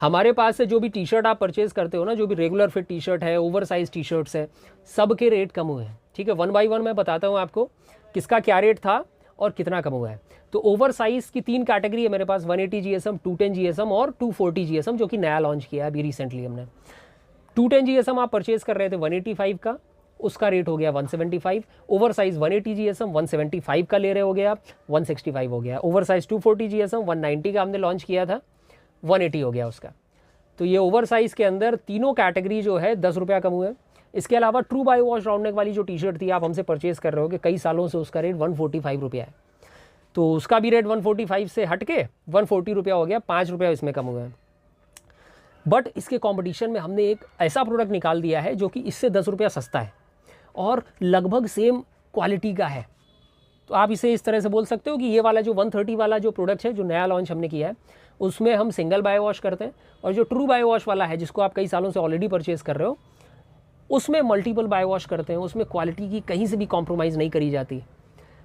हमारे पास से जो भी टी शर्ट आप परचेज करते हो ना, जो भी रेगुलर फिट टी शर्ट है, ओवर साइज टी शर्ट्स है, सब के रेट कम हुए हैं। ठीक है, 1 बाय 1 मैं बताता हूँ आपको किसका क्या रेट था और कितना कम हुआ है। तो ओवर साइज की 3 कैटेगरी है मेरे पास, 180 GSM, 210 GSM और 240 GSM, जो कि नया लॉन्च किया है अभी रिसेंटली हमने। 210 GSM आप परचेज कर रहे थे 185 का, उसका रेट हो गया 175। ओवर साइज 180 GSM 175 का ले रहे हो गए आप, 165 हो गया। ओवर साइज 240 GSM 190 का हमने लॉन्च किया था, 180 हो गया उसका। तो ये ओवर साइज़ के अंदर तीनों कैटेगरी जो है 10 रुपया कम हुआ है। इसके अलावा ट्रू बाय वॉश राउंड नेक वाली जो टी शर्ट थी आप हमसे परचेज कर रहे हो कि कई सालों से, उसका रेट 145 रुपया है, तो उसका भी रेट 145 से हट के 140 रुपया हो गया, 5 रुपया इसमें कम हुआ है। बट इसके कंपटीशन में हमने एक ऐसा प्रोडक्ट निकाल दिया है जो कि इससे 10 रुपया सस्ता है और लगभग सेम क्वालिटी का है। तो आप इसे इस तरह से बोल सकते हो कि ये वाला जो 130 वाला जो प्रोडक्ट है, जो नया लॉन्च हमने किया है, उसमें हम सिंगल बाय वॉश करते हैं, और जो ट्रू बाय वॉश वाला है जिसको आप कई सालों से ऑलरेडी परचेज कर रहे हो, उसमें मल्टीपल बाय वॉश करते हैं। उसमें क्वालिटी की कहीं से भी कॉम्प्रोमाइज़ नहीं करी जाती।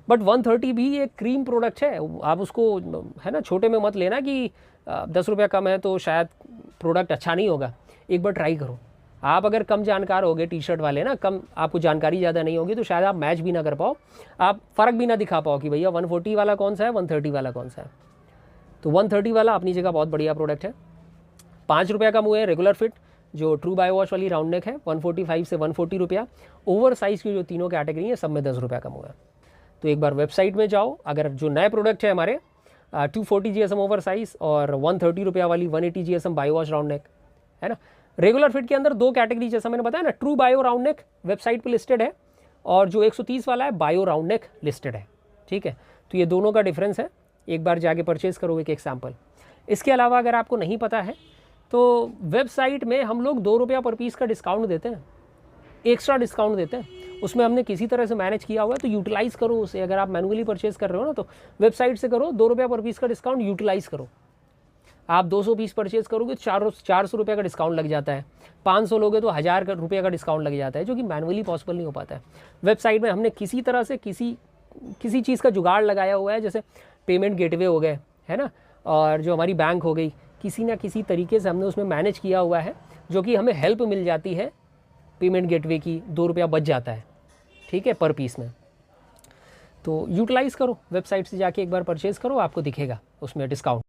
बट 130 भी एक क्रीम प्रोडक्ट है, आप उसको है ना छोटे में मत लेना कि 10 रुपया कम है तो शायद प्रोडक्ट अच्छा नहीं होगा। एक बार ट्राई करो। आप अगर कम जानकार होगे टी शर्ट वाले ना, कम आपको जानकारी ज़्यादा नहीं होगी, तो शायद आप मैच भी ना कर पाओ, आप फ़र्क भी ना दिखा पाओ कि भैया 140 वाला कौन सा है, 130 वाला कौन सा है। तो 130 वाला अपनी जगह बहुत बढ़िया प्रोडक्ट है। 5 रुपया कम हुए हैं रेगुलर फिट जो ट्रू बाय वॉश वाली राउंड नेक है, 145 से 140 रुपया। ओवर साइज़ की जो तीनों कैटेगरी है सब में 10 रुपया कम हुआ है। तो एक बार वेबसाइट में जाओ, अगर जो नए प्रोडक्ट है हमारे 240 GSM ओवर साइज़ और 130 रुपया वाली 180 GSM bio wash round neck है ना। रेगुलर फिट के अंदर 2 कैटेगरी जैसा मैंने बताया ना, true bio round neck website पे लिस्टेड है और जो 130 वाला है बायो राउंड नेक लिस्टेड है। ठीक है, तो ये दोनों का डिफरेंस है, एक बार जाके परचेज़ करोगे एक सैम्पल। इसके अलावा अगर आपको नहीं पता है तो वेबसाइट में हम लोग 2 रुपया पर पीस का डिस्काउंट देते हैं, एक्स्ट्रा डिस्काउंट देते हैं। उसमें हमने किसी तरह से मैनेज किया हुआ है, तो यूटिलाइज़ करो उसे। अगर आप मैनुअली परचेज़ कर रहे हो ना, तो वेबसाइट से करो, 2 रुपया पर पीस का डिस्काउंट यूटिलाइज़ करो। आप 200 पीस परचेज़ करोगे तो 400 रुपये का डिस्काउंट लग जाता है, 500 लोगे तो 1000 रुपये का डिस्काउंट लग जाता है, जो कि मैनुअली पॉसिबल नहीं हो पाता है। वेबसाइट में हमने किसी तरह से किसी चीज़ का जुगाड़ लगाया हुआ है, जैसे पेमेंट गेटवे हो गए है ना, और जो हमारी बैंक हो गई, किसी ना किसी तरीके से हमने उसमें मैनेज किया हुआ है, जो कि हमें हेल्प मिल जाती है पेमेंट गेटवे की, 2 रुपया बच जाता है। ठीक है, पर पीस में। तो यूटिलाइज़ करो, वेबसाइट से जाके एक बार परचेज़ करो, आपको दिखेगा उसमें डिस्काउंट।